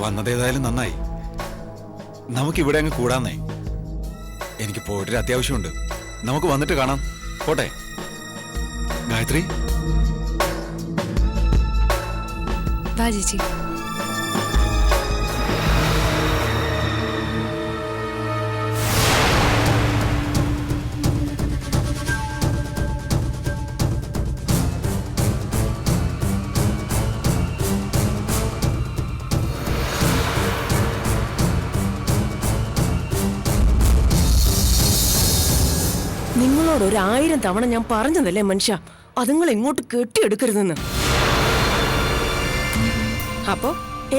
വന്നതേതായാലും നന്നായി. നമുക്കിവിടെ അങ്ങ് കൂടാന്നേ. എനിക്ക് പോയിട്ടൊരു അത്യാവശ്യമുണ്ട്. നമുക്ക് വന്നിട്ട് കാണാം. പോട്ടെ ഗായത്രി. ചേച്ചി നിങ്ങളോട് 1000 തവണ ഞാൻ പറഞ്ഞതല്ലേ മനുഷ്യ, അതുങ്ങൾ ഇങ്ങോട്ട് കെട്ടിയെടുക്കരുതെന്ന്. അപ്പോ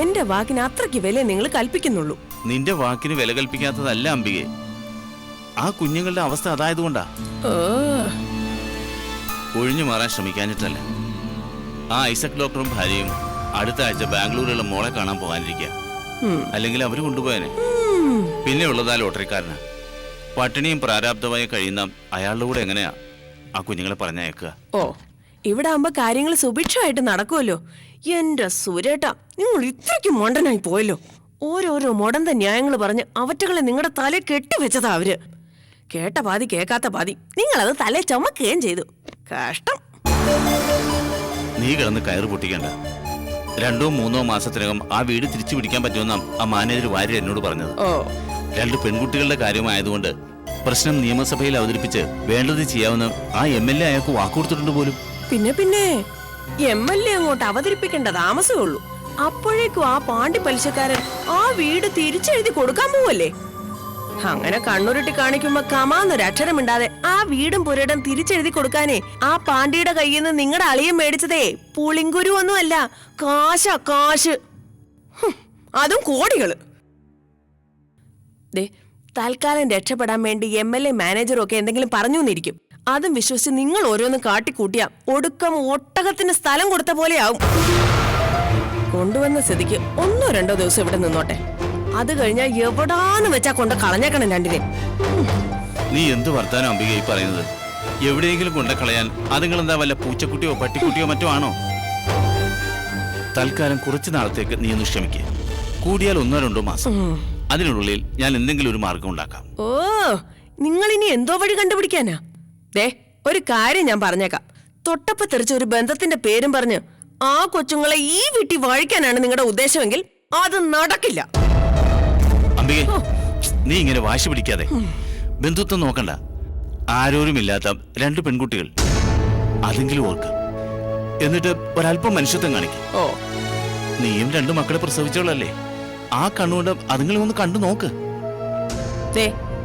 എന്റെ വാക്കിന് അത്രയ്ക്ക് വില നിങ്ങൾ കൽപ്പിക്കുന്നുള്ളൂ. നിന്റെ വാക്കിന് വില കൽപ്പിക്കാത്തതല്ല അംബികെ, ആ കുഞ്ഞുങ്ങളുടെ അവസ്ഥ അതായതുകൊണ്ടാ. ഒഴിഞ്ഞു മാറാൻ ശ്രമിക്കാനിട്ടല്ല. ആ ഐസക് ഡോക്ടറും ഭാര്യയും അടുത്ത ആഴ്ച ബാംഗ്ലൂരിലുള്ള മോളെ കാണാൻ പോകാനിരിക്കുക. അല്ലെങ്കിൽ അവര് കൊണ്ടുപോയനെ. പിന്നെ ഉള്ളതാ ലോട്ടറിക്കാരനാ. പട്ടിണിയും പ്രാരാബ്ധമായി കഴിയുന്ന അയാളുടെ കൂടെ എങ്ങനെയാ ആ കുഞ്ഞുങ്ങളെ പറഞ്ഞയക്കുക? ഓ, ഇവിടെ ആകുമ്പോ കാര്യങ്ങൾ സുഭിക്ഷമായിട്ട് നടക്കുമല്ലോ. എന്റെ സുരേട്ടാ, നിങ്ങൾ ഇത്രയ്ക്ക് മണ്ടനായി പോയല്ലോ. ഓരോരോ മുടന്ത ന്യായങ്ങൾ പറഞ്ഞ് അവറ്റകളെ നിങ്ങളുടെ തല കെട്ടിവെച്ചതാ അവര്. കേട്ട പാതി കേൾക്കാത്ത പാതി നിങ്ങളത് തലേ ചുമക്കുകയും ചെയ്തു. കഷ്ടം. നീ കിടന്ന് കയറ് പൊട്ടിക്കണ്ട. 2-3 മാസത്തിനകം ആ വീട് തിരിച്ചു പിടിക്കാൻ പറ്റുമെന്നാ ആ മാനേജർ വാര്യർ എന്നോട് പറഞ്ഞത്. 2 പെൺകുട്ടികളുടെ കാര്യമായതുകൊണ്ട് പ്രശ്നം നിയമസഭയിൽ അവതരിപ്പിച്ച് വേണ്ടത് ചെയ്യാവുന്ന ആ MLA അയാൾക്ക് വാക്കുകൊടുത്തിട്ടുണ്ട് പോലും. പിന്നെ MLA അങ്ങോട്ട് അവതരിപ്പിക്കേണ്ട താമസമേ ഉള്ളൂ. അപ്പോഴേക്കും ആ പാണ്ടി പലിശക്കാരൻ ആ വീട് തിരിച്ചെഴുതി കൊടുക്കാൻ പോവല്ലേ. അങ്ങനെ കണ്ണുരുട്ടി കാണിക്കുമ്പോ കമാന്നൊരക്ഷരമിണ്ടാതെ ആ വീടും പുരയിടം തിരിച്ചെഴുതി കൊടുക്കാനേ ആ പാണ്ടിയുടെ കയ്യിൽ നിന്ന് നിങ്ങളുടെ അളിയൻ മേടിച്ചതേ പുളിങ്കുരു ഒന്നുമല്ല, കാശ്. അതും കോടികള്. തൽക്കാലം രക്ഷപ്പെടാൻ വേണ്ടി MLA മാനേജറും ഒക്കെ എന്തെങ്കിലും പറഞ്ഞു എന്നിരിക്കും. അതും വിശ്വസിച്ച് നിങ്ങൾ ഓരോന്നും കാട്ടിക്കൂട്ടിയ ഒടുക്കം ഒട്ടകത്തിന് സ്ഥലം കൊടുത്ത പോലെയാവും. കൊണ്ടുവന്ന സ്ഥിതിക്ക് 1-2 ദിവസം ഇവിടെ നിന്നോട്ടെ. അത് കഴിഞ്ഞാൽ എവിടാന്ന് വെച്ചാ കൊണ്ട് കളഞ്ഞേക്കണം രണ്ടിനെ. നീ എന്ത് വർത്താനം അംബിക ഈ പറയുന്നത്? എവിടെയെങ്കിലും കൊണ്ട കളയാൻ അതുങ്ങളെന്താ വല്ല പൂച്ചക്കുട്ടിയോ പട്ടിക്കുട്ടിയോ മറ്റോ ആണോ? തൽക്കാലം കുറച്ചു നാളത്തേക്ക് നീ ഒന്ന് ക്ഷമിക്കുക. കൂടിയാൽ 1-2 മാസം. അതിനുള്ളിൽ ഞാൻ എന്തെങ്കിലും ഒരു മാർഗം ഉണ്ടാക്കാം. ഓ, നിങ്ങൾ ഇനി എന്തോ വഴി കണ്ടുപിടിക്കാനാ? ഒരു കാര്യം ഞാൻ പറഞ്ഞേക്കാം. തൊട്ടപ്പ തെറിച്ച ഒരു ബന്ധത്തിന്റെ പേരും പറഞ്ഞ് ആ കൊച്ചുങ്ങളെ ഈ വീട്ടിൽ വഴിക്കാനാണ് നിങ്ങളുടെ ഉദ്ദേശമെങ്കിൽ അത് നടക്കില്ല. അംബികെ, നീ ഇങ്ങനെ വാശി പിടിക്കാതെ. ബന്ധുത്വം നോക്കണ്ട. ആരോരുമില്ലാത്ത 2 പെൺകുട്ടികൾ, അതെങ്കിലും ഓർക്ക്. എന്നിട്ട് ഒരല്പം മനുഷ്യത്വം കാണിക്കും. നീയും 2 മക്കളെ പ്രസവിച്ചോളല്ലേ. ആ കണ്ണുകൊണ്ട് അതുങ്ങളെ ഒന്ന് കണ്ടു നോക്ക്.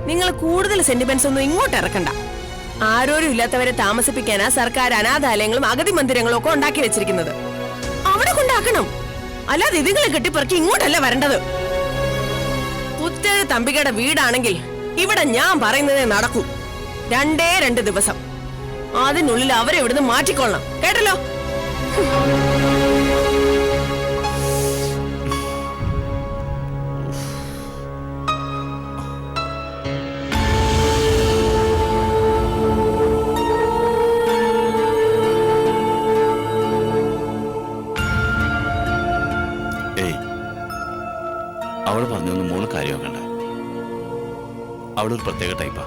നിങ്ങൾ കൂടുതൽ സെന്റിമെന്റ്സ് ഒന്നും ഇങ്ങോട്ട് ഇറക്കണ്ട. ആരോരും ഇല്ലാത്തവരെ താമസിപ്പിക്കാനാ സർക്കാർ അനാഥാലയങ്ങളും അഗതി മന്ദിരങ്ങളും ഒക്കെ ഉണ്ടാക്കി വെച്ചിരിക്കുന്നത്. അവിടെ കൊണ്ടാക്കണം. അല്ലാതെ ഇതുങ്ങളെ കെട്ടിപ്പറക്കി ഇങ്ങോട്ടല്ല വരേണ്ടത്. പുത്തേഴ് തമ്പികയുടെ വീടാണെങ്കിൽ ഇവിടെ ഞാൻ പറയുന്നതേ നടക്കൂ. 2 ദിവസം. അതിനുള്ളിൽ അവരെ ഇവിടുന്ന് മാറ്റിക്കൊള്ളണം. കേട്ടല്ലോ? അവള് പറഞ്ഞൊന്നും മോള് കാര്യമാക്കണ്ട. അവളൊരു പ്രത്യേക ടൈപ്പാ.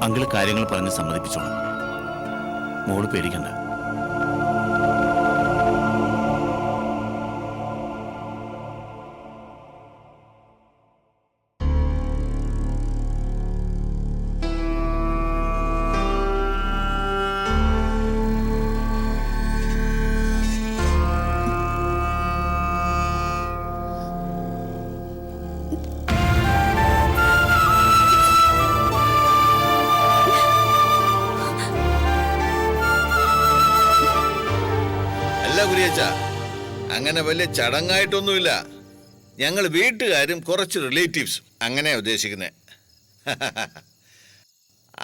അങ്കിള് കാര്യങ്ങൾ പറഞ്ഞ് സമ്മതിപ്പിച്ചോളാം. മോള് പേടിക്കണ്ട. അങ്ങനെ വലിയ ചടങ്ങായിട്ടൊന്നുമില്ല. ഞങ്ങൾ വീട്ടുകാരും കുറച്ച് റിലേറ്റീവ്സ് അങ്ങനെയാ ഉദ്ദേശിക്കുന്നത്.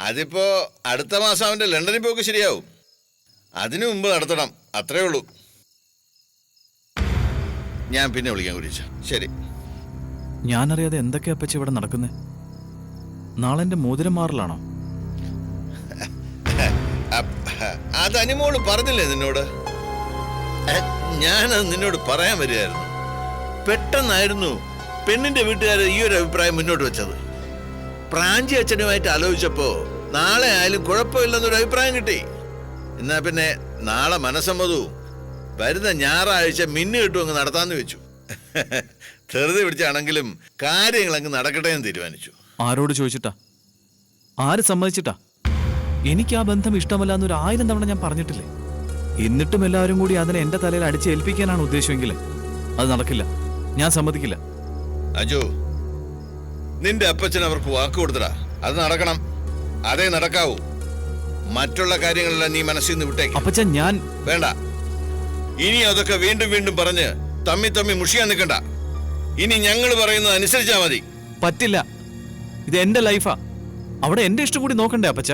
അതിപ്പോ അടുത്ത മാസം അവന്റെ ലണ്ടനിൽ പോക്ക് ശരിയാവും. അതിനു മുമ്പ് നടത്തണം, അത്രേ ഉള്ളൂ. ഞാൻ പിന്നെ വിളിക്കാൻ കുരിച്ച. ശരി. ഞാനറിയാതെ എന്തൊക്കെയാ അപ്പച്ചി ഇവിടെ നടക്കുന്നേ? നാളെ എന്റെ മോതിരം മാറലാണോ? അത് അനിമോള് പറഞ്ഞില്ലേ നിന്നോട്? ഞാനത് നിന്നോട് പറയാൻ വരികയായിരുന്നു. പെട്ടെന്നായിരുന്നു പെണ്ണിന്റെ വീട്ടുകാർ ഈ ഒരു അഭിപ്രായം മുന്നോട്ട് വെച്ചത്. പ്രാഞ്ചി അച്ഛനുമായിട്ട് ആലോചിച്ചപ്പോ നാളെ ആയാലും കുഴപ്പമില്ലെന്നൊരു അഭിപ്രായം കിട്ടി. എന്നാ പിന്നെ നാളെ മനസ്സമ്മതവും വരുന്ന ഞായറാഴ്ച മിന്നു കിട്ടും അങ്ങ് നടത്താന്ന് വെച്ചു. ധൃതി പിടിച്ചാണെങ്കിലും കാര്യങ്ങൾ അങ്ങ് നടക്കട്ടെ എന്ന് തീരുമാനിച്ചു. ആരോട് ചോദിച്ചിട്ടാ? ആര് സമ്മതിച്ചിട്ടാ? എനിക്ക് ആ ബന്ധം ഇഷ്ടമല്ല എന്നൊരു 1000 തവണ ഞാൻ പറഞ്ഞിട്ടില്ലേ? എന്നിട്ടും എല്ലാവരും കൂടി അതിനെ എന്റെ തലയിൽ അടിച്ചേൽപ്പിക്കാനാണ് ഉദ്ദേശമെങ്കിൽ അത് നടക്കില്ല. ഞാൻ സമ്മതിക്കില്ല. അജു, നിന്റെ അപ്പച്ചൻ അവർക്ക് വാക്ക് കൊടുത്തടാ. അത് നടക്കണം, അതേ നടക്കാവൂ. മറ്റുള്ള കാര്യങ്ങളെല്ലാം നീ മനസ്സിൽ നിന്ന് വിട്ടേക്ക്. അപ്പച്ച ഞാൻ വേണ്ട, ഇനി അതൊക്കെ വീണ്ടും വീണ്ടും പറഞ്ഞ് തമ്മി മുഷിയാൻ നിൽക്കണ്ട. ഇനി ഞങ്ങൾ പറയുന്നത് അനുസരിച്ചാ മതി. പറ്റില്ല. ഇത് എന്റെ ലൈഫാ. അവിടെ എന്റെ ഇഷ്ടം കൂടി നോക്കണ്ടേ അപ്പച്ച?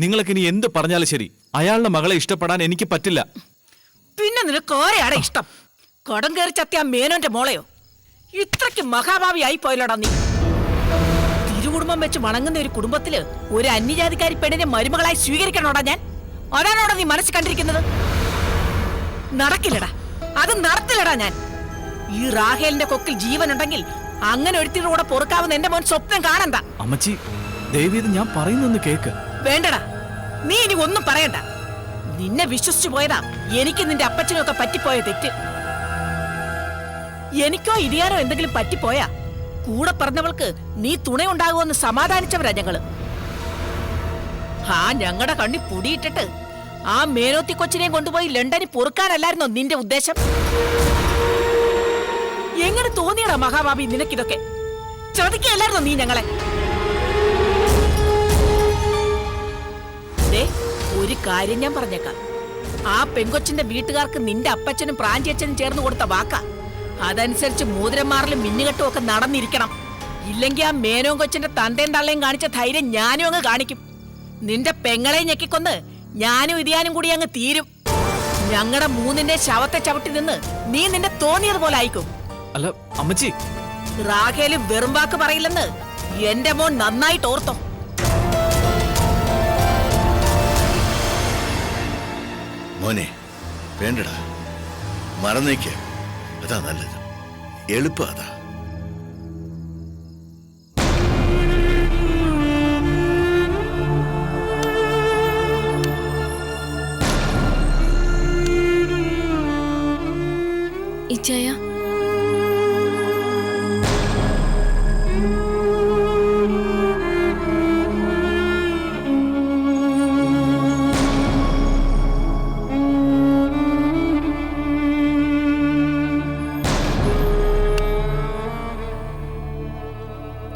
നിങ്ങളൊക്കെ ഇനി എന്ത് പറഞ്ഞാലും ശരി, അയാളുടെ മകളെ ഇഷ്ടപ്പെടാൻ എനിക്ക് പറ്റില്ല. പിന്നെ നിനക്ക് ഓരെയാടെ ഇഷ്ടം? കടം കയറി ചത്തിയ മേനോന്റെ മോളെയോ? ഇത്രയ്ക്ക് മഹാഭാവിയായി പോയല്ലോടാ നീ. തിരുകുടുംബം വെച്ച് വണങ്ങുന്ന ഒരു കുടുംബത്തില് ഒരു അന്യജാതിക്കാരി പെണ്ണിനെ മരുമകളായി സ്വീകരിക്കണോടാ ഞാൻ? അതാണോടാ നീ മനസ്സിൽ കണ്ടിരിക്കുന്നത്? നടക്കില്ലടാ, അത് നടത്തില്ലടാ ഞാൻ. ഈ റാഹേലിന്റെ കൊക്കിൽ ജീവനുണ്ടെങ്കിൽ അങ്ങനെ ഒരുത്തിയുടെ കൂടെ പൊറുക്കാവുന്ന എന്റെ മോൻ സ്വപ്നം കാണണ്ട. അമ്മച്ചി, ദേവീത് ഞാൻ പറയുന്നൊന്ന് കേക്ക്. വേണ്ടടാ, നീ ഇനി ഒന്നും പറയണ്ട. നിന്നെ വിശ്വസിച്ചു പോയതാ എനിക്ക് നിന്റെ അപ്പച്ചനൊക്കെ പറ്റിപ്പോയ തെറ്റ്. എനിക്കോ ഇടിയാനോ എന്തെങ്കിലും പറ്റിപ്പോയാ കൂടെ പറഞ്ഞവൾക്ക് നീ തുണയുണ്ടാകുമെന്ന് സമാധാനിച്ചവരാ ഞങ്ങള്. ഞങ്ങളുടെ കണ്ണി പൊടിയിട്ടിട്ട് ആ മേനോത്തി കൊച്ചിനെയും കൊണ്ടുപോയി ലണ്ടനിൽ പൊറുക്കാനല്ലായിരുന്നോ നിന്റെ ഉദ്ദേശം? എങ്ങനെ തോന്നിയടാ മഹാഭാവി നിനക്കിതൊക്കെ? ചതിക്കല്ലായിരുന്നോ നീ ഞങ്ങളെ? ഒരു കാര്യം ഞാൻ പറഞ്ഞേക്കാം, ആ പെൺകൊച്ചിന്റെ വീട്ടുകാർക്ക് നിന്റെ അപ്പച്ചനും പ്രാഞ്ചിയച്ഛനും ചേർന്ന് കൊടുത്ത വാക്കാ. അതനുസരിച്ച് മോതിരന്മാരിലും മിന്നുകെട്ടും ഒക്കെ നടന്നിരിക്കണം. ഇല്ലെങ്കിൽ ആ മേനോൻ കൊച്ചിന്റെ തന്തയും തള്ളയും കാണിച്ച ധൈര്യം ഞാനും അങ്ങ് കാണിക്കും. നിന്റെ പെങ്ങളെ ഞെക്കിക്കൊന്ന് ഞാനും ഇടിയാനും കൂടി അങ്ങ് തീരും. ഞങ്ങളുടെ മൂന്നിന്റെ ശവത്തെ ചവിട്ടി നിന്ന് നീ നിന്റെ തോന്നിയതുപോലെ ആയിക്കും. അല്ല അമ്മച്ചി, റാഖേല് വെറും വാക്ക് പറയില്ലെന്ന് എന്റെ മോൻ നന്നായിട്ട് ഓർത്തോ. മോനെ വേണ്ടടാ, മറന്നേക്ക്. അതാ നല്ലത്, എളുപ്പം അതാ. ഇച്ചായ,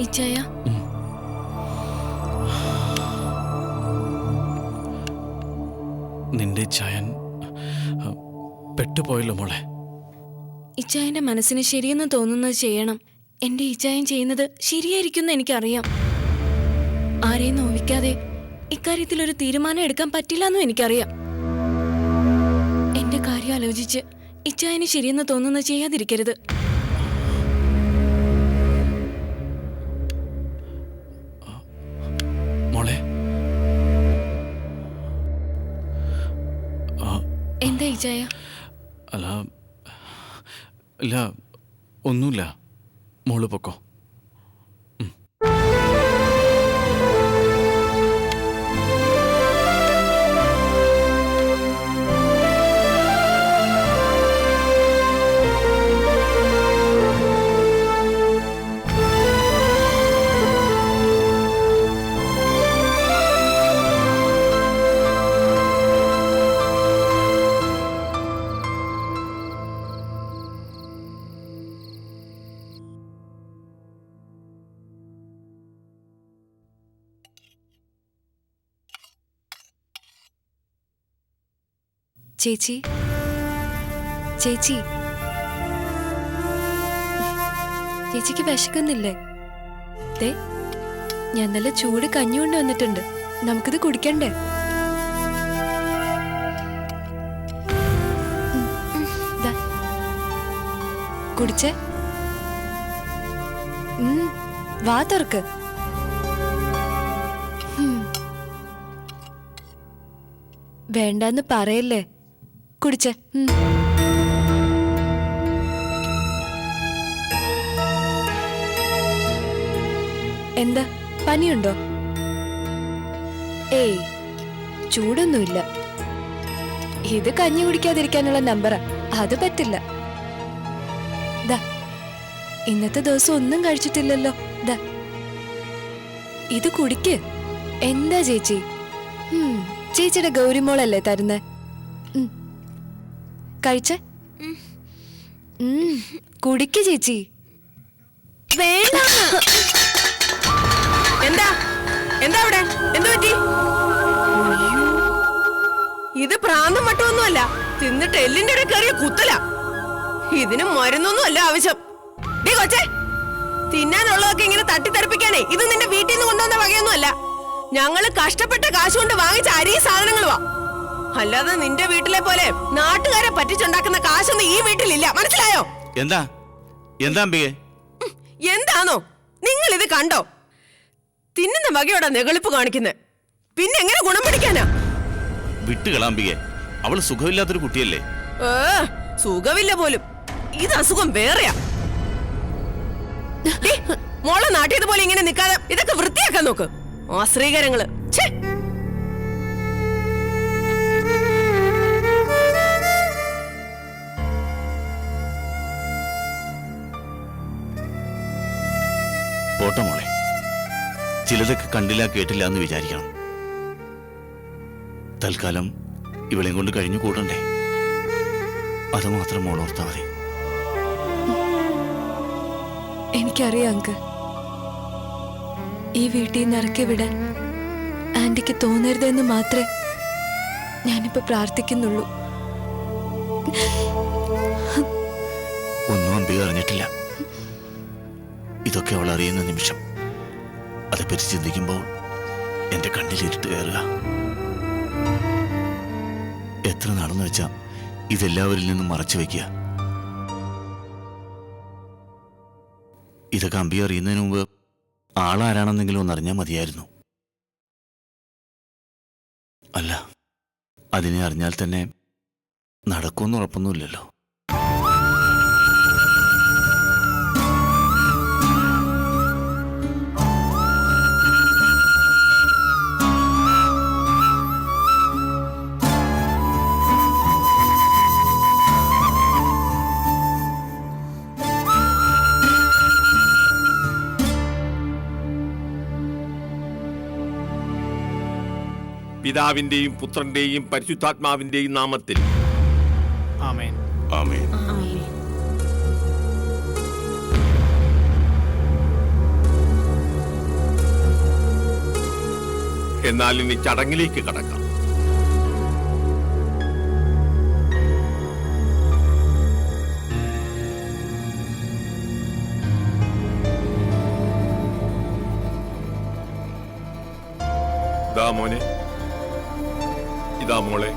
ഇച്ചായ, നിന്റെ ചായൻ പെട്ടുപോയല്ലോ മോളെ. ഇച്ചായന്റെ മനസ്സിന് ശരിയെന്ന് തോന്നുന്നത് ചെയ്യണം. എന്റെ ഇച്ചായൻ ചെയ്യുന്നത് ശരിയായിരിക്കുമെന്ന് എനിക്കറിയാം. ആരെയും നോവിക്കാതെ ഇക്കാര്യത്തിൽ ഒരു തീരുമാനം എടുക്കാൻ പറ്റില്ലെന്നും എനിക്കറിയാം. എന്റെ കാര്യം ആലോചിച്ച് ഇച്ചായന് ശരിയെന്ന് തോന്നുന്നത് ചെയ്യാതിരിക്കരുത്. മോളെ, എന്താ ഇച്ചായ? അല്ല ഇല്ല, ഒന്നുമില്ല. മോള് പൊക്കോ. ചേച്ചി, ചേച്ചി, ചേച്ചിക്ക് വിശക്കുന്നില്ലേ? ഞാൻ നല്ല ചൂട് കഞ്ഞി കൊണ്ട് വന്നിട്ടുണ്ട്. നമുക്കിത് കുടിക്കണ്ടേ? ദാ, കുടിച്ചേ. വാ തുറക്ക്. വേണ്ടെന്ന് പറയല്ലേ. കുടിച്ചേ. എന്താ, പനിയുണ്ടോ? ഏയ്, ചൂടൊന്നുമില്ല. ഇത് കഞ്ഞി കുടിക്കാതിരിക്കാനുള്ള നമ്പറാ. അത് പറ്റില്ല. ദാ, ഇന്നത്തെ ദിവസം ഒന്നും കഴിച്ചിട്ടില്ലല്ലോ. ദാ, ഇത് കുടിക്ക്. എന്താ ചേച്ചി? ചേച്ചിയുടെ ഗൗരിമോളല്ലേ തരുന്നേ? കഴിച്ചേ. കുടിക്ക് ചേച്ചി. വേണ്ട. എന്താ എന്താ അവിടെ? എന്തു പറ്റി? ഇത് പ്രാന്തം മട്ടൊന്നുമല്ല. തിന്നിട്ട് എല്ലിന്റെ ഇടയിൽ കയറിയ കുത്തല. ഇതിന് മരുന്നൊന്നും അല്ല ആവശ്യം. ഡീ കൊച്ചേ, തിന്നാനുള്ളതൊക്കെ ഇങ്ങനെ തട്ടിത്തെറിപ്പിക്കാനേ ഇത് നിന്റെ വീട്ടിൽ നിന്ന് കൊണ്ടുവന്ന വകയൊന്നും അല്ല. ഞങ്ങള് കഷ്ടപ്പെട്ട കാശ് കൊണ്ട് വാങ്ങിച്ച അരി സാധനങ്ങളുവാ. അല്ലാതെ നിന്റെ വീട്ടിലെ പോലെ നാട്ടുകാരെ പറ്റിച്ചുണ്ടാക്കുന്ന കാശൊന്നും ഈ വീട്ടിലില്ല. മനസ്സിലായോ? എന്താ എന്താ അംബികെ? എന്താണോ നിങ്ങൾ ഇത് കണ്ടോ? തിന്നുന്ന വകയോടാ നെകളിപ്പ് കാണിക്കുന്നത്. പിന്നെ എങ്ങനെ ഗുണം പിടിക്കാനാ? വിട്ടുകളാംബികെ, അവള് സുഖമില്ലാത്തൊരു കുട്ടിയല്ലേ? സുഖമില്ല പോലും. ഇത് അസുഖം വേറെയാ. മോളെ നാട്ടിയതുപോലെ ഇങ്ങനെ നിൽക്കാതെ ഇതൊക്കെ വൃത്തിയാക്കാൻ നോക്ക്. ആശ്രീകരങ്ങള്. പോട്ടെ മോളെ, ചിലതൊക്കെ കണ്ടില്ല കേട്ടില്ല എന്ന് വിചാരിക്കണം. തൽക്കാലം ഇവളെയും കൊണ്ട് കഴിഞ്ഞു കൂടണ്ടേ? അത് മാത്രം മോളോർത്താ മതി. എനിക്കറിയാം അങ്ക്, ഈ വീട്ടിൽ നിന്ന് ഇറക്കി വിടാൻ ആന്റിക്ക് തോന്നരുതെന്ന് മാത്രമേ ഞാനിപ്പോ പ്രാർത്ഥിക്കുന്നുള്ളൂ. ഒന്നും അംബിക അറിഞ്ഞിട്ടില്ല. ഇതൊക്കെ അവൾ അറിയുന്ന നിമിഷം അതേപ്പറ്റി ചിന്തിക്കുമ്പോൾ എന്റെ കണ്ണിലിരുട്ട് കയറുക. എത്ര നാളെന്ന് വെച്ചാ ഇതെല്ലാവരിൽ നിന്നും മറച്ചു വെക്കുക. ഇതൊക്കെ അംബിക അറിയുന്നതിന് മുമ്പ് ആളാരാണെന്നെങ്കിലും ഒന്നറിഞ്ഞാൽ മതിയായിരുന്നു. അല്ല, അതിനെ അറിഞ്ഞാൽ തന്നെ നടക്കുമെന്ന് ഉറപ്പൊന്നുമില്ലല്ലോ. പിതാവിന്റെയും പുത്രന്റെയും പരിശുദ്ധാത്മാവിന്റെയും നാമത്തിൽ ആമേൻ. ആമേൻ. എന്നാൽ ഇനി ചടങ്ങിലേക്ക് കടക്കാം. ഇതാ മോനെ, ഇതാ മോളെ.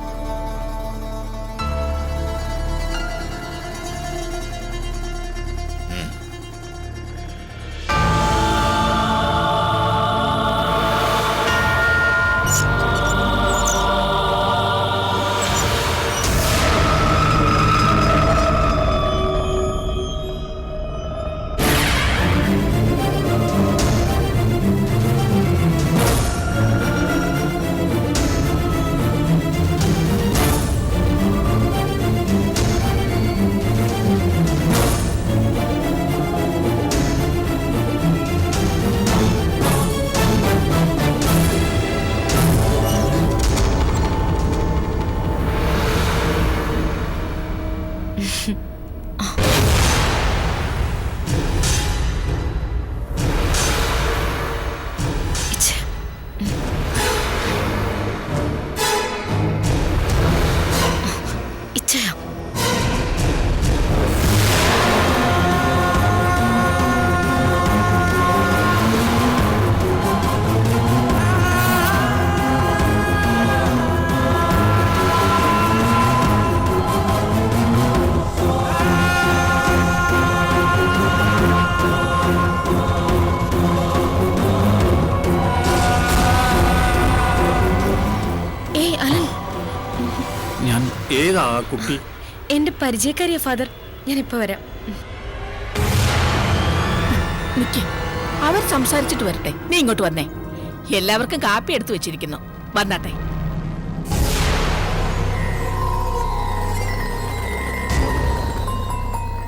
ആ കുട്ടി? എന്റെ പരിചയക്കാരിയാ ഫാദർ. ഞാൻ ഇപ്പൊ വരാം. നിക്ക്, അവർ സംസാരിച്ചിട്ട് വരട്ടെ. നീ ഇങ്ങോട്ട് വന്നേ. എല്ലാവർക്കും കാപ്പി എടുത്തു വെച്ചിരിക്കുന്നു. വന്നാട്ടെ.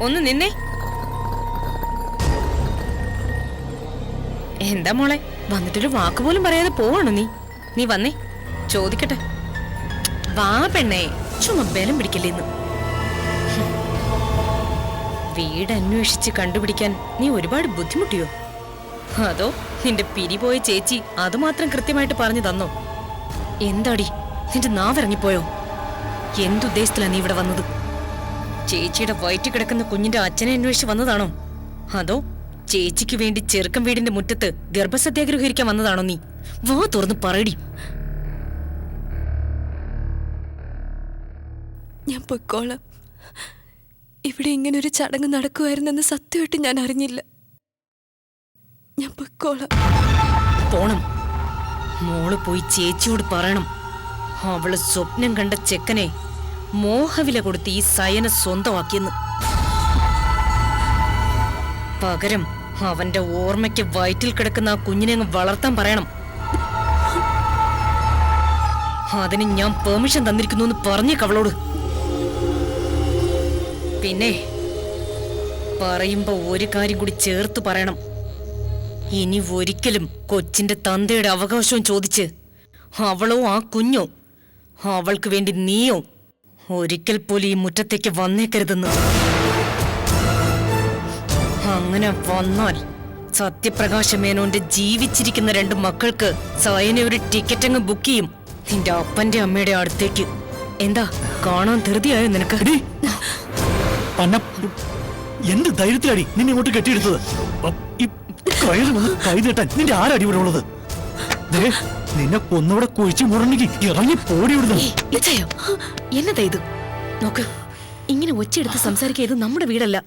ഒന്ന് നിന്നേ. എന്താ മോളെ, വന്നിട്ടൊരു വാക്ക് പോലും പറയാതെ പോവാണോ നീ? നീ വന്നേ, ചോദിക്കട്ടെ. വാ പെണ്ണേ, ചുമ്മാ ബലം പിടിക്കല്ലേ ഇന്ന്. വീട് അന്വേഷിച്ച് കണ്ടുപിടിക്കാൻ നീ ഒരുപാട് ബുദ്ധിമുട്ടിയോ? അതോ നിന്റെ പിരിപോയ ചേച്ചി അതുമാത്രം കൃത്യമായിട്ട് പറഞ്ഞു തന്നോ? എന്താടി, നിന്റെ നാവിറങ്ങിപ്പോയോ? എന്തുദ്ദേശത്തിലാ നീ ഇവിടെ വന്നത്? ചേച്ചിയുടെ വയറ്റിൽ കിടക്കുന്ന കുഞ്ഞിന്റെ അച്ഛനെ അന്വേഷിച്ച് വന്നതാണോ? അതോ ചേച്ചിക്ക് വേണ്ടി ചെറുക്കം വീടിന്റെ മുറ്റത്ത് ഗർഭസത്യാഗ്രഹിക്കാൻ വന്നതാണോ നീ? വാ തുറന്ന് പറയടി. ഞാൻ പൊയ്ക്കോളാം. ഇവിടെ ഇങ്ങനൊരു ചടങ്ങ് നടക്കുമായിരുന്നെന്ന് സത്യമായിട്ട് ഞാൻ അറിഞ്ഞില്ല. ഞാൻ പൊയ്ക്കോളാം. പോണം. മോള് പോയി ചേച്ചിയോട് പറയണം, അവള് സ്വപ്നം കണ്ട ചെക്കനെ മോഹവില കൊടുത്ത് ഈ സയന സ്വന്തമാക്കിയെന്ന്. പകരം അവന്റെ ഓർമ്മയ്ക്ക് വയറ്റിൽ കിടക്കുന്ന ആ കുഞ്ഞിനെ അങ്ങ് വളർത്താൻ പറയണം. അതിന് ഞാൻ പെർമിഷൻ തന്നിരിക്കുന്നു എന്ന് പറഞ്ഞേക്ക് അവളോട്. പിന്നെ പറയുമ്പോ ഒരു കാര്യം കൂടി ചേർത്ത് പറയണം. ഇനി ഒരിക്കലും കൊച്ചിന്റെ തന്തയുടെ അവകാശവും ചോദിച്ച് അവളോ ആ കുഞ്ഞോ, അവൾക്ക് വേണ്ടി നീയോ ഒരിക്കൽ പോലും ഈ മുറ്റത്തേക്ക് വന്നേക്കരുതെന്ന്. അങ്ങനെ വന്നാൽ സത്യപ്രകാശ മേനോന്റെ ജീവിച്ചിരിക്കുന്ന 2 മക്കൾക്ക് സയനെ ഒരു ടിക്കറ്റ് അങ്ങ് ബുക്ക് ചെയ്യും നിന്റെ അപ്പന്റെ അമ്മയുടെ അടുത്തേക്ക്. എന്താ, കാണാൻ ധൃതിയായോ നിനക്ക്? എന്ത് ധൈര്യത്തിലടി നിന്നെ ഇങ്ങോട്ട് കെട്ടിയെടുത്തത്? കൈ നീട്ടാൻ നിന്റെ ആരടി ഇവിടെ ഉള്ളത്? നിന്നെ കൊന്നവിടെ കുഴിച്ചു മുറണെങ്കിൽ ഇറങ്ങി പോടി വിടുന്നു. എന്നതാ ഇത്? നോക്ക്, ഇങ്ങനെ ഒച്ചയെടുത്ത് സംസാരിക്കുക. ഇത് നമ്മുടെ വീടല്ല,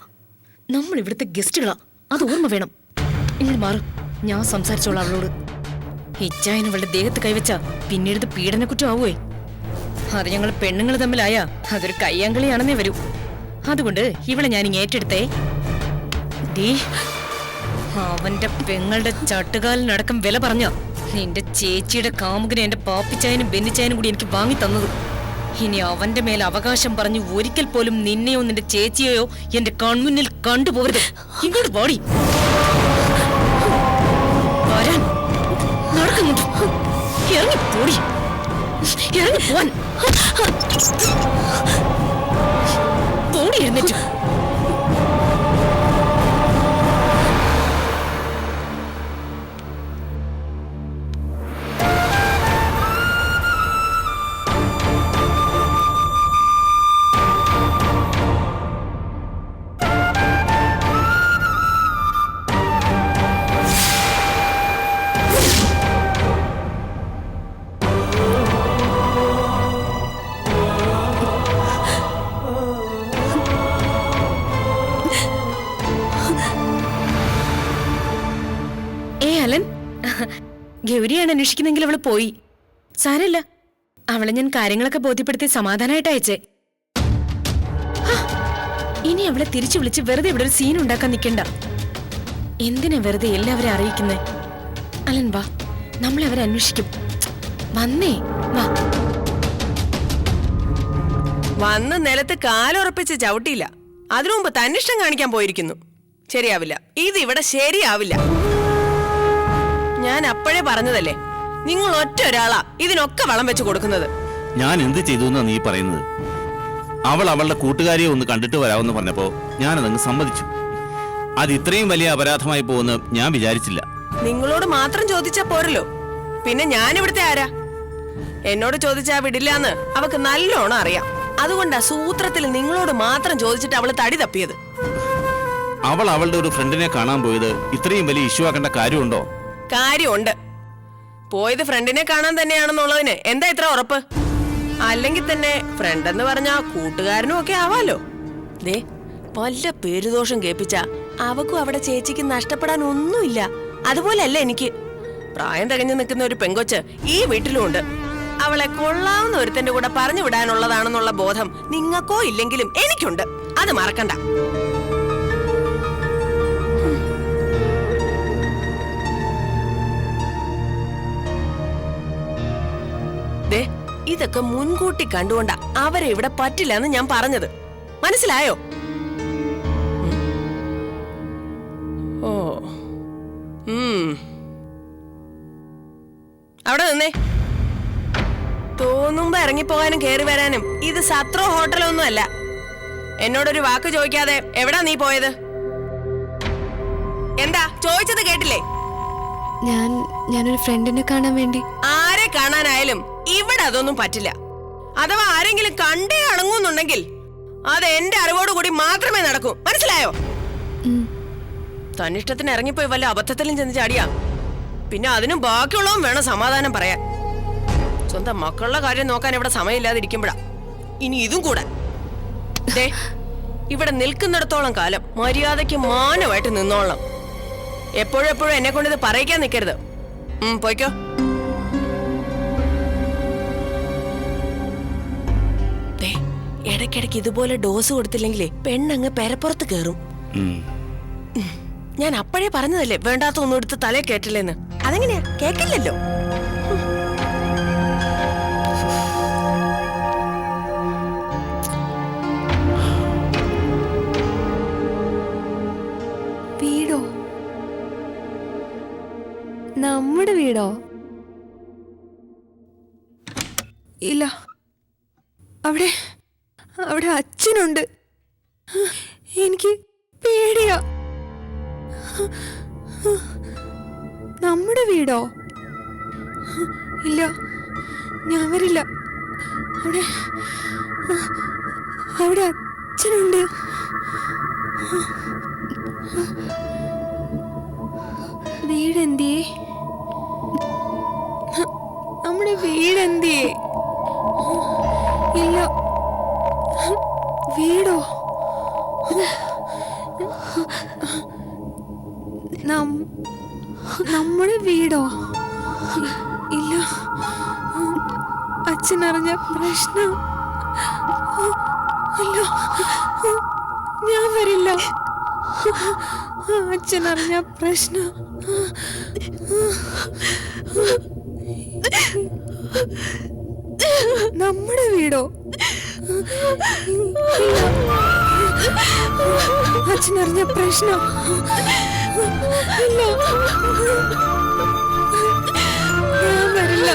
നമ്മൾ ഇവിടുത്തെ ഗസ്റ്റുകളാ. അത് ഓർമ്മ വേണം. ഇങ്ങനെ മാറും, ഞാൻ സംസാരിച്ചോളാം അവളോട്. ഇച്ചായൻ അവളുടെ ദേഹത്ത് കൈവച്ച പിന്നീട് പീഡനക്കുറ്റം ആവുവേ. അത് ഞങ്ങൾ പെണ്ണുങ്ങൾ തമ്മിലായ അതൊരു കയ്യാങ്കളിയാണെന്നേ വരൂ. അതുകൊണ്ട് ഇവളെ ഞാൻ ഇങ്ങ് ഏറ്റെടുത്തേ. അവന്റെ പെങ്ങളുടെ ചട്ടുകാലിനടക്കം വില പറഞ്ഞ നിന്റെ ചേച്ചിയുടെ കാമുകനെ എന്റെ പാപ്പിച്ചായനും ബെന്നിച്ചായനും കൂടി എനിക്ക് വാങ്ങി തന്നത്. ഇനി അവന്റെ മേൽ അവകാശം പറഞ്ഞു ഒരിക്കൽ പോലും നിന്നെയോ നിന്റെ ചേച്ചിയെയോ എന്റെ കൺമുന്നിൽ കണ്ടുപോകരുത്. ഇങ്ങോട്ട് പാടി വരാൻ നടക്കുന്നുണ്ട്. ഇറങ്ങി പോടി, ഇറങ്ങി പോവാൻ. പോടി എഴുന്നേറ്റു. ഗൗരിയാണ് അന്വേഷിക്കുന്നെങ്കിൽ അവള് പോയി. സാരല്ല, അവളെ ഞാൻ കാര്യങ്ങളൊക്കെ ബോധ്യപ്പെടുത്തി സമാധാനമായിട്ട് അയച്ചേ. ഇനി അവളെ തിരിച്ചു വിളിച്ച് വെറുതെ ഇവിടെ ഒരു സീൻ ഉണ്ടാക്കാൻ നിൽക്കണ്ട. എന്തിനാ വെറുതെ എല്ലാവരും അറിയിക്കുന്നേ? അലൻ വാ, നമ്മളെ അവരെ അന്വേഷിക്കും. വന്നേ വാ. വന്ന് നിലത്ത് കാലുറപ്പിച്ച് ചവിട്ടിയില്ല, അതിനു മുമ്പ് തന്നിഷ്ടം കാണിക്കാൻ പോയിരിക്കുന്നു. ശരിയാവില്ല, ഇത് ഇവിടെ ശരിയാവില്ല. ഞാൻ അപ്പോഴേ പറഞ്ഞതല്ലേ, നിങ്ങൾ ഒറ്റ ഒരാളാ ഇതിനൊക്കെ വളം വെച്ച് കൊടുക്കുന്നത്. ഞാൻ എന്ത് ചെയ്തു എന്നാ നീ പറയുന്നത്? അവൾ അവളുടെ കൂട്ടുകാരിയെ ഒന്ന് കണ്ടിട്ട് വരാമെന്ന് പറഞ്ഞപ്പോ ഞാനതങ്ങ് സമ്മതിച്ചു. അത് ഇത്രയും വലിയ അപരാധമായി പോകുന്ന ഞാൻ വിചാരിച്ചില്ല. നിങ്ങളോട് മാത്രം ചോദിച്ചാ പോരല്ലോ, പിന്നെ ഞാൻ ഇവിടുത്തെ ആരാ? എന്നോട് ചോദിച്ചാ വിടില്ലാന്ന് അവക്ക് നല്ലോണം അറിയാം. അതുകൊണ്ടാ സൂത്രത്തിൽ നിങ്ങളോട് മാത്രം ചോദിച്ചിട്ട് അവള് തടി തപ്പിയത്. അവൾ അവളുടെ ഒരു ഫ്രണ്ടിനെ കാണാൻ പോയത് ഇത്രയും വലിയ ഇഷ്യൂ ആക്കേണ്ട കാര്യമുണ്ടോ? കാര്യമുണ്ട്. പോയത് ഫ്രണ്ടിനെ കാണാൻ തന്നെയാണെന്നുള്ളതിന് എന്താ ഇത്ര ഉറപ്പ്? അല്ലെങ്കിൽ തന്നെ ഫ്രണ്ട് എന്ന് പറഞ്ഞാ കൂട്ടുകാരനും ഒക്കെ ആവാലോ. ദേ, വല്ല പേരുദോഷം കേൾപ്പിച്ച അവക്കും അവിടെ ചേച്ചിക്ക് നഷ്ടപ്പെടാൻ ഒന്നുമില്ല. അതുപോലെയല്ല എനിക്ക്. പ്രായം തികഞ്ഞു നിൽക്കുന്ന ഒരു പെങ്കൊച്ച് ഈ വീട്ടിലും ഉണ്ട്. അവളെ കൊള്ളാവുന്ന ഒരുത്തന്റെ കൂടെ പറഞ്ഞു വിടാനുള്ളതാണെന്നുള്ള ബോധം നിങ്ങൾക്കോ ഇല്ലെങ്കിലും എനിക്കുണ്ട്. അത് മറക്കണ്ട. ദേ, ഇതൊക്കെ മുൻകൂട്ടി കണ്ടുകൊണ്ടാ അവരെ ഇവിടെ പറ്റില്ല എന്ന് ഞാൻ പറഞ്ഞത്. മനസ്സിലായോ? ഓ, അവിടെ നിന്നേ. തോന്നുമ്പോ ഇറങ്ങിപ്പോകാനും കേറി വരാനും ഇത് സത്രോ ഹോട്ടലോ ഒന്നും അല്ല. എന്നോടൊരു വാക്ക് ചോദിക്കാതെ എവിടാ നീ പോയത്? എന്താ ചോദിച്ചത് കേട്ടില്ലേ? ഞാനൊരു ഫ്രണ്ടിനെ കാണാൻ വേണ്ടി. ആരെ കാണാനായാലും ഇവിടെ അതൊന്നും പറ്റില്ല. അഥവാ ആരെങ്കിലും കണ്ടേ അടങ്ങുന്നുണ്ടെങ്കിൽ അത് എന്റെ അറിവോടുകൂടി മാത്രമേ നടക്കൂ. മനസ്സിലായോ? തന്നിഷ്ടത്തിന് ഇറങ്ങിപ്പോയി വല്ല അബദ്ധത്തിലും ചെന്ന് ചാടിയാ പിന്നെ അതിനും ബാക്കിയുള്ളതും വേണം സമാധാനം പറയാൻ. സ്വന്തം മക്കളുടെ കാര്യം നോക്കാൻ ഇവിടെ സമയമില്ലാതിരിക്കുമ്പോഴാ ഇനി ഇതും കൂടെ. ദേ, ഇവിടെ നിൽക്കുന്നിടത്തോളം കാലം മര്യാദയ്ക്ക് മാനമായിട്ട് നിന്നോളണം. എപ്പോഴും എന്നെ കൊണ്ട് ഇത് പറയിക്കാൻ നിൽക്കരുത്. പോയിക്കോ. ദേ, ഇടയ്ക്കിടയ്ക്ക് ഇതുപോലെ ഡോസ് കൊടുത്തില്ലെങ്കിലേ പെണ്ണങ്ങ് പെരപ്പുറത്ത് കയറും. ഞാൻ അപ്പോഴേ പറഞ്ഞതല്ലേ വേണ്ടാത്ത ഒന്നും എടുത്ത് തലേ കേട്ടില്ലെന്ന്. അതെങ്ങനെയാ? കേക്കില്ലല്ലോ. വീടോ? നമ്മുടെ വീടോ? ഇല്ല, അവിടെ അച്ഛനുണ്ട്. എനിക്ക് പേടിയാ. നമ്മുടെ വീടോ? ഇല്ല, ഞാൻ വരില്ല. അവിടെ അച്ഛനുണ്ട്. വീടെന്തിയേ? നമ്മുടെ വീടെന്തിയേ? ഇല്ല, വീടോ? നമ്മുടെ വീടോ? ഇല്ല, അച്ഛനറിഞ്ഞ പ്രശ്നം. അല്ല, ഞാൻ വരില്ല. അച്ഛനറിഞ്ഞ പ്രശ്നം. നമ്മുടെ വീടോ? അച്ഛനറിഞ്ഞ പ്രശ്നം. ഇല്ല, ഞാൻ വരില്ല.